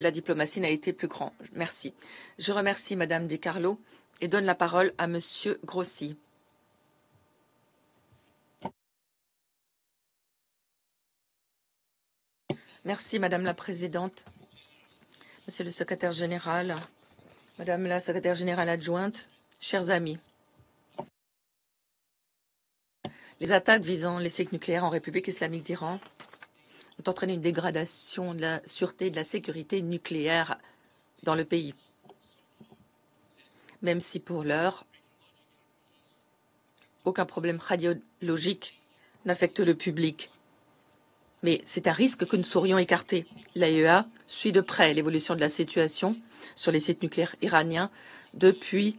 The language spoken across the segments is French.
la diplomatie n'a été plus grande. Merci. Je remercie Madame Di Carlo et donne la parole à Monsieur Grossi. Merci Madame la Présidente, Monsieur le Secrétaire Général, Madame la Secrétaire Générale adjointe, chers amis. Les attaques visant les sites nucléaires en République islamique d'Iran ont entraîné une dégradation de la sûreté et de la sécurité nucléaire dans le pays. Même si pour l'heure, aucun problème radiologique n'affecte le public. Mais c'est un risque que nous saurions écarter. L'AEA suit de près l'évolution de la situation sur les sites nucléaires iraniens depuis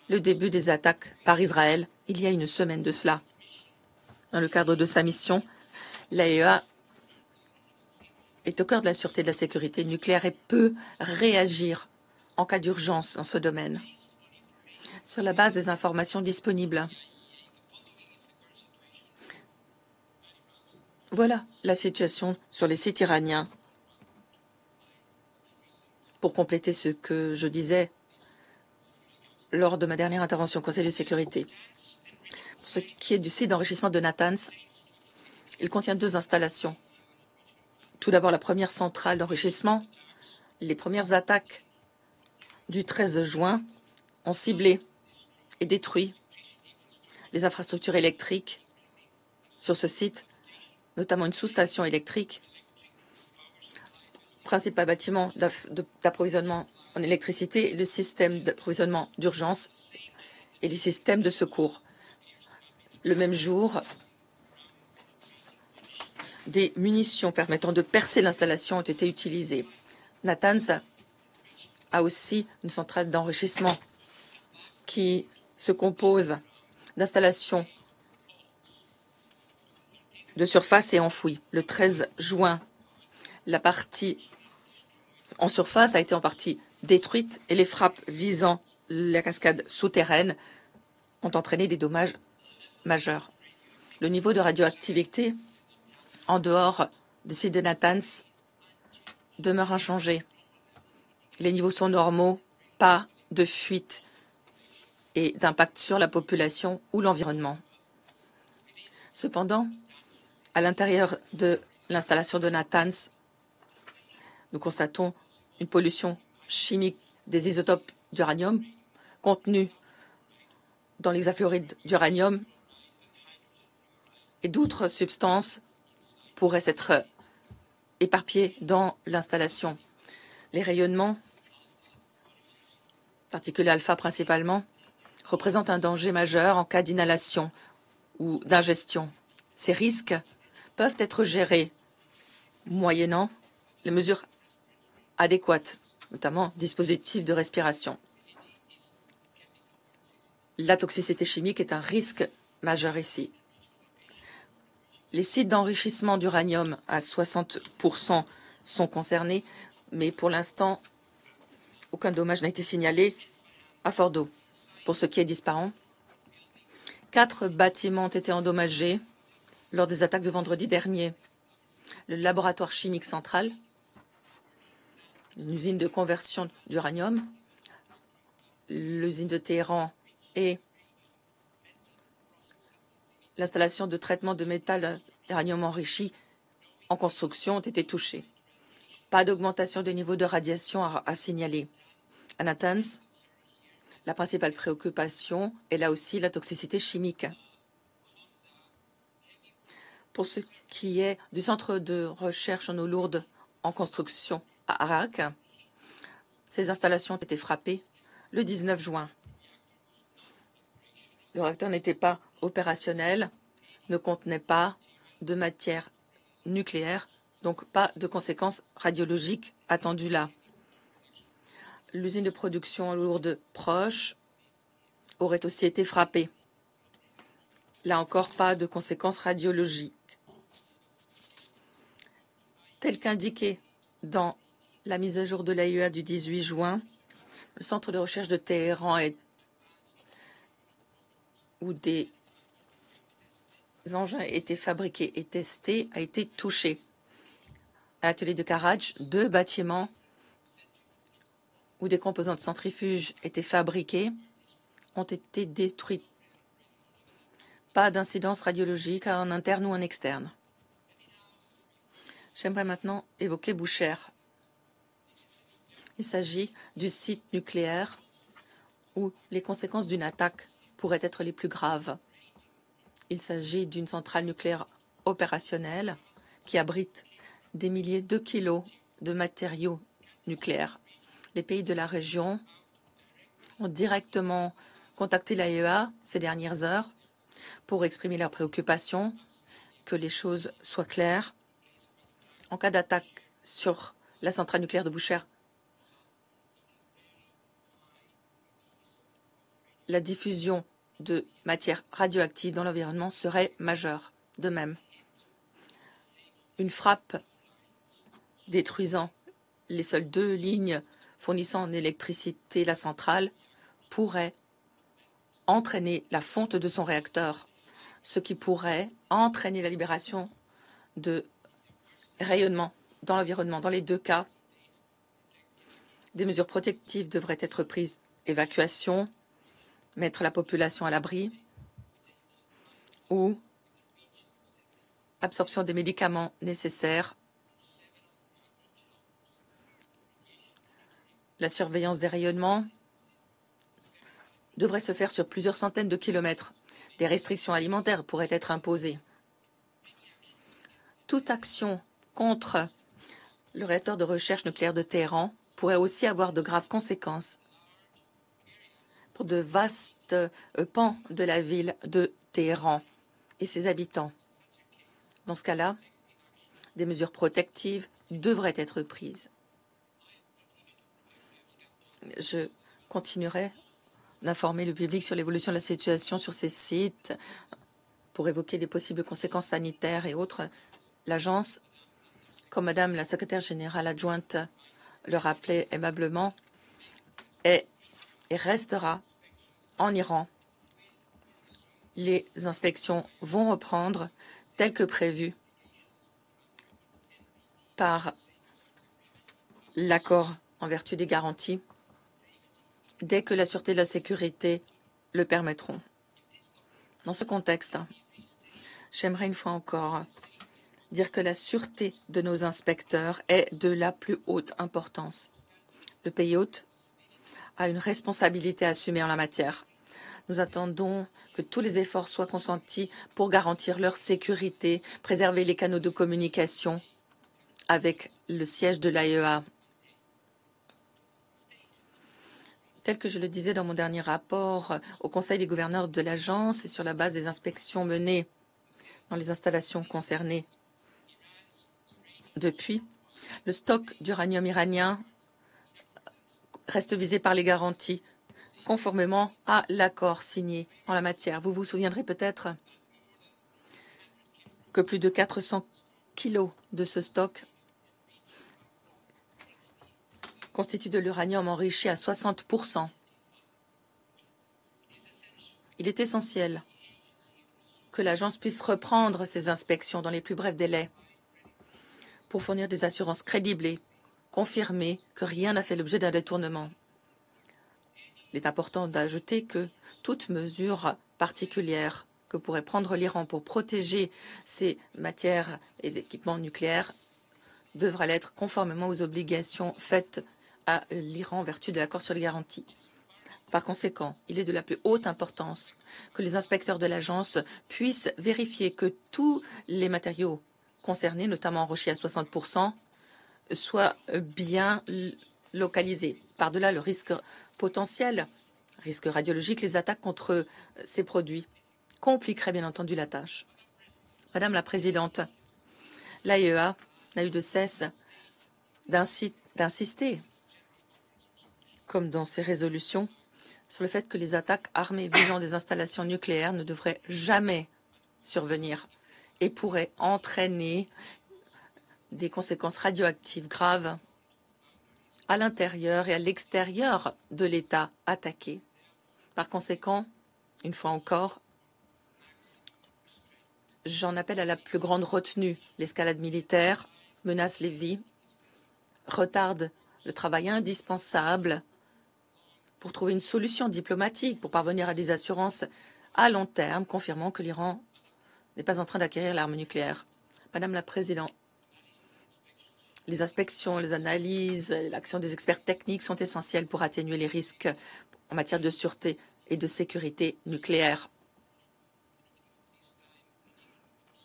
le début des attaques par Israël, il y a une semaine de cela. Dans le cadre de sa mission, l'AEA est au cœur de la sûreté et de la sécurité nucléaire et peut réagir en cas d'urgence dans ce domaine, sur la base des informations disponibles. Voilà la situation sur les sites iraniens. Pour compléter ce que je disais lors de ma dernière intervention au Conseil de sécurité. Pour ce qui est du site d'enrichissement de Natanz, il contient 2 installations. Tout d'abord, la première centrale d'enrichissement. Les premières attaques du 13 juin ont ciblé et détruit les infrastructures électriques sur ce site, notamment une sous-station électrique, principal bâtiment d'approvisionnement en électricité, le système d'approvisionnement d'urgence et les systèmes de secours. Le même jour, des munitions permettant de percer l'installation ont été utilisées. Natanz a aussi une centrale d'enrichissement qui se compose d'installations de surface et enfouies. Le 13 juin, la partie en surface a été en partie détruite et les frappes visant la cascade souterraine ont entraîné des dommages majeurs. Le niveau de radioactivité en dehors du site de Natanz demeure inchangé. Les niveaux sont normaux, pas de fuite et d'impact sur la population ou l'environnement. Cependant, à l'intérieur de l'installation de Natanz, nous constatons une pollution chimique des isotopes d'uranium contenus dans l'hexafluoride d'uranium et d'autres substances pourraient s'être éparpillées dans l'installation. Les rayonnements, particules alpha principalement, représentent un danger majeur en cas d'inhalation ou d'ingestion. Ces risques peuvent être gérés moyennant les mesures adéquates, notamment dispositifs de respiration. La toxicité chimique est un risque majeur ici. Les sites d'enrichissement d'uranium à 60% sont concernés, mais pour l'instant, aucun dommage n'a été signalé à Fordo. Pour ce qui est d'Ispahan, 4 bâtiments ont été endommagés lors des attaques de vendredi dernier. Le laboratoire chimique central, une usine de conversion d'uranium, l'usine de Téhéran et l'installation de traitement de métal uranium enrichi en construction ont été touchés. Pas d'augmentation des niveaux de radiation à signaler. À Natanz, la principale préoccupation est là aussi la toxicité chimique. Pour ce qui est du centre de recherche en eau lourde en construction à Arak, ces installations ont été frappées le 19 juin. Le réacteur n'était pas opérationnel, ne contenait pas de matière nucléaire, donc pas de conséquences radiologiques attendues là. L'usine de production lourde proche aurait aussi été frappée. Là encore, pas de conséquences radiologiques. Tel qu'indiqué dans la mise à jour de l'AEA du 18 juin, le centre de recherche de Téhéran où des engins étaient fabriqués et testés a été touché. À l'atelier de Karaj, 2 bâtiments où des composants de centrifuge étaient fabriqués ont été détruits. Pas d'incidence radiologique en interne ou en externe. J'aimerais maintenant évoquer Bushehr. Il s'agit du site nucléaire où les conséquences d'une attaque pourraient être les plus graves. Il s'agit d'une centrale nucléaire opérationnelle qui abrite des milliers de kilos de matériaux nucléaires. Les pays de la région ont directement contacté l'AIEA ces dernières heures pour exprimer leurs préoccupations, que les choses soient claires. En cas d'attaque sur la centrale nucléaire de Bushehr, la diffusion de matières radioactives dans l'environnement serait majeure. De même, une frappe détruisant les seules 2 lignes fournissant en électricité la centrale pourrait entraîner la fonte de son réacteur, ce qui pourrait entraîner la libération de rayonnement dans l'environnement. Dans les 2 cas, des mesures protectives devraient être prises. Évacuation, mettre la population à l'abri ou absorption des médicaments nécessaires. La surveillance des rayonnements devrait se faire sur plusieurs centaines de kilomètres. Des restrictions alimentaires pourraient être imposées. Toute action contre le réacteur de recherche nucléaire de Téhéran pourrait aussi avoir de graves conséquences pour de vastes pans de la ville de Téhéran et ses habitants. Dans ce cas-là, des mesures protectives devraient être prises. Je continuerai d'informer le public sur l'évolution de la situation sur ces sites pour évoquer les possibles conséquences sanitaires et autres. L'agence, comme Madame la secrétaire générale adjointe le rappelait aimablement, est et restera en Iran. Les inspections vont reprendre telles que prévues par l'accord en vertu des garanties dès que la sûreté et la sécurité le permettront. Dans ce contexte, j'aimerais une fois encore dire que la sûreté de nos inspecteurs est de la plus haute importance. Le pays hôte a une responsabilité assumée en la matière. Nous attendons que tous les efforts soient consentis pour garantir leur sécurité, préserver les canaux de communication avec le siège de l'AIEA. Tel que je le disais dans mon dernier rapport au Conseil des gouverneurs de l'agence et sur la base des inspections menées dans les installations concernées depuis, le stock d'uranium iranien reste visé par les garanties conformément à l'accord signé en la matière. Vous vous souviendrez peut-être que plus de 400 kilos de ce stock constituent de l'uranium enrichi à 60%. Il est essentiel que l'agence puisse reprendre ses inspections dans les plus brefs délais pour fournir des assurances crédibles et confirmer que rien n'a fait l'objet d'un détournement. Il est important d'ajouter que toute mesure particulière que pourrait prendre l'Iran pour protéger ses matières et équipements nucléaires devra l'être conformément aux obligations faites à l'Iran en vertu de l'accord sur les garanties. Par conséquent, il est de la plus haute importance que les inspecteurs de l'agence puissent vérifier que tous les matériaux concernés, notamment enrichis à 60%, soient bien localisés. Par-delà le risque potentiel, risque radiologique, les attaques contre ces produits compliqueraient bien entendu la tâche. Madame la Présidente, l'AIEA n'a eu de cesse d'insister, comme dans ses résolutions, sur le fait que les attaques armées visant des installations nucléaires ne devraient jamais survenir et pourraient entraîner des conséquences radioactives graves à l'intérieur et à l'extérieur de l'État attaqué. Par conséquent, une fois encore, j'en appelle à la plus grande retenue. L'escalade militaire menace les vies, retarde le travail indispensable pour trouver une solution diplomatique, pour parvenir à des assurances à long terme, confirmant que l'Iran n'est pas en train d'acquérir l'arme nucléaire. Madame la Présidente, les inspections, les analyses, l'action des experts techniques sont essentielles pour atténuer les risques en matière de sûreté et de sécurité nucléaire.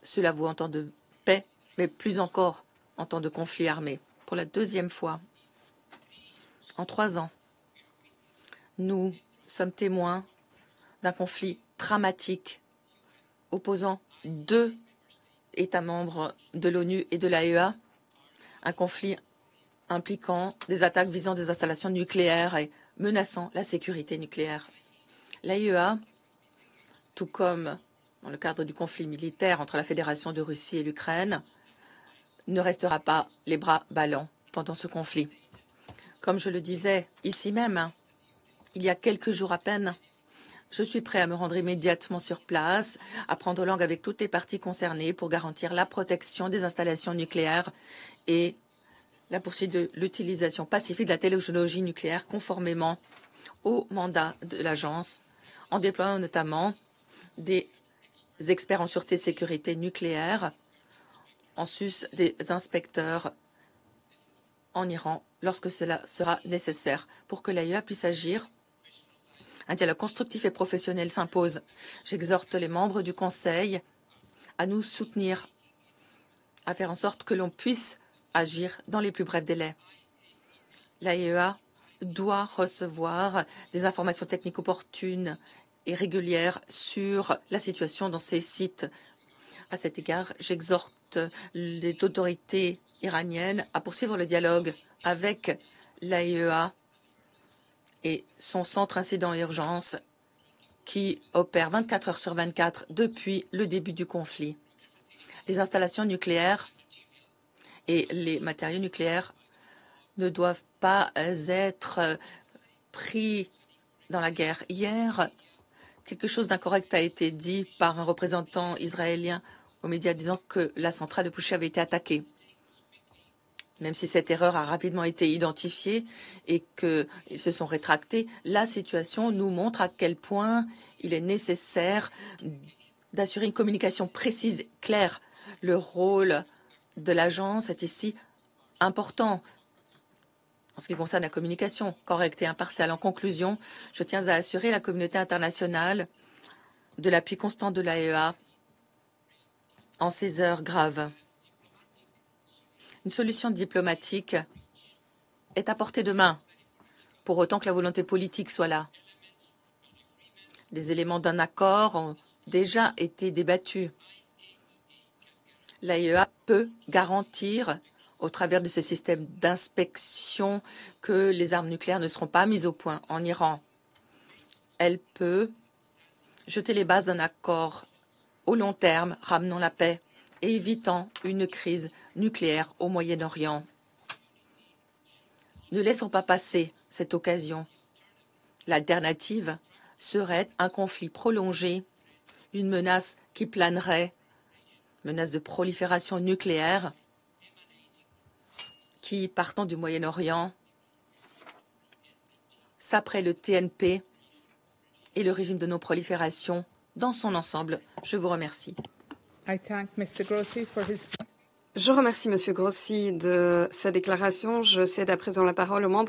Cela vaut en temps de paix, mais plus encore en temps de conflit armé. Pour la deuxième fois, en 3 ans, nous sommes témoins d'un conflit dramatique opposant 2 États membres de l'ONU et de l'AEA, un conflit impliquant des attaques visant des installations nucléaires et menaçant la sécurité nucléaire. L'AEA, tout comme dans le cadre du conflit militaire entre la Fédération de Russie et l'Ukraine, ne restera pas les bras ballants pendant ce conflit. Comme je le disais ici même, il y a quelques jours à peine, je suis prêt à me rendre immédiatement sur place, à prendre langue avec toutes les parties concernées pour garantir la protection des installations nucléaires et la poursuite de l'utilisation pacifique de la technologie nucléaire conformément au mandat de l'agence, en déployant notamment des experts en sûreté et sécurité nucléaire, en sus des inspecteurs en Iran lorsque cela sera nécessaire. Pour que l'AEA puisse agir, un dialogue constructif et professionnel s'impose. J'exhorte les membres du Conseil à nous soutenir, à faire en sorte que l'on puisse agir dans les plus brefs délais. L'AEA doit recevoir des informations techniques opportunes et régulières sur la situation dans ces sites. À cet égard, j'exhorte les autorités iraniennes à poursuivre le dialogue avec l'AEA et son centre incident et urgence qui opère 24 heures sur 24 depuis le début du conflit. Les installations nucléaires et les matériaux nucléaires ne doivent pas être pris dans la guerre. Hier, quelque chose d'incorrect a été dit par un représentant israélien aux médias disant que la centrale de Bushehr avait été attaquée. Même si cette erreur a rapidement été identifiée et qu'ils se sont rétractés, la situation nous montre à quel point il est nécessaire d'assurer une communication précise, claire. Le rôle de l'agence est ici important en ce qui concerne la communication correcte et impartiale. En conclusion, je tiens à assurer la communauté internationale de l'appui constant de l'AEA en ces heures graves. Une solution diplomatique est à portée de main, pour autant que la volonté politique soit là. Des éléments d'un accord ont déjà été débattus. L'AEA peut garantir, au travers de ce système d'inspection, que les armes nucléaires ne seront pas mises au point en Iran. Elle peut jeter les bases d'un accord au long terme, ramenant la paix et évitant une crise nucléaire au Moyen-Orient. Ne laissons pas passer cette occasion. L'alternative serait un conflit prolongé, une menace qui planerait, menace de prolifération nucléaire, qui, partant du Moyen-Orient, saperait le TNP et le régime de non-prolifération dans son ensemble. Je vous remercie. Je remercie M. Grossi de sa déclaration. Je cède à présent la parole aux membres